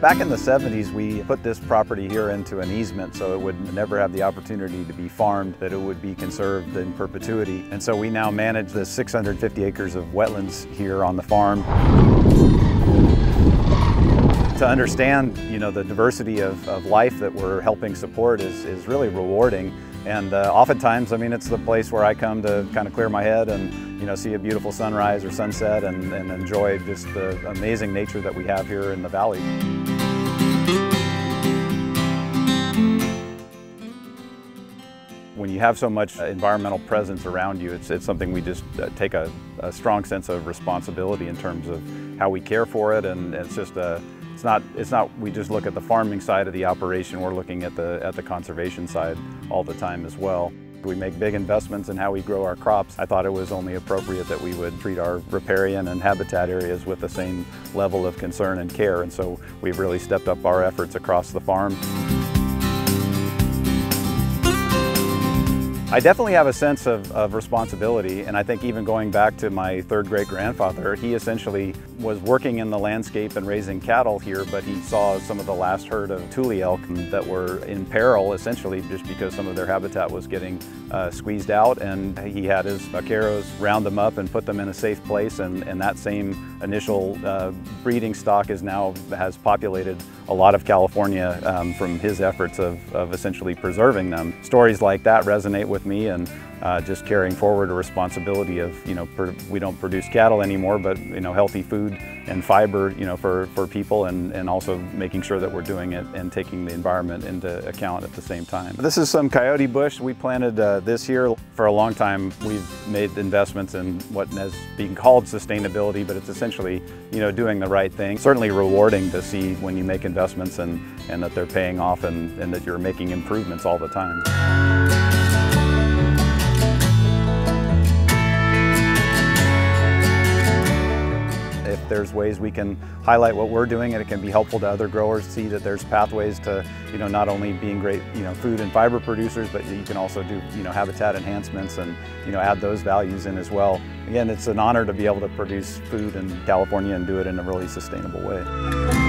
Back in the 70s, we put this property here into an easement so it would never have the opportunity to be farmed, that it would be conserved in perpetuity. And so we now manage the 650 acres of wetlands here on the farm. To understand, the diversity of life that we're helping support is really rewarding. And oftentimes, it's the place where I come to kind of clear my head and, see a beautiful sunrise or sunset and enjoy just the amazing nature that we have here in the valley. When you have so much environmental presence around you, it's something we just take a strong sense of responsibility in terms of how we care for it, and it's not we just look at the farming side of the operation. We're looking at the conservation side all the time as well. We make big investments in how we grow our crops. I thought it was only appropriate that we would treat our riparian and habitat areas with the same level of concern and care, and so we've really stepped up our efforts across the farm. I definitely have a sense of responsibility, and I think even going back to my third great-grandfather, he essentially was working in the landscape and raising cattle here, but he saw some of the last herd of Tule elk that were in peril, essentially just because some of their habitat was getting squeezed out, and he had his vaqueros round them up and put them in a safe place, and that same initial breeding stock has populated a lot of California from his efforts of essentially preserving them. Stories like that resonate with me, and just carrying forward a responsibility of, we don't produce cattle anymore, but healthy food and fiber, for people, and also making sure that we're doing it and taking the environment into account at the same time. This is some coyote bush we planted this year. For a long time, we've made investments in what is being called sustainability, but it's essentially, doing the right thing. Certainly rewarding to see when you make investments and that they're paying off and that you're making improvements all the time. If there's ways we can highlight what we're doing, and it can be helpful to other growers, see that there's pathways to, not only being great, food and fiber producers, but you can also do, habitat enhancements and, add those values in as well. Again, it's an honor to be able to produce food in California and do it in a really sustainable way.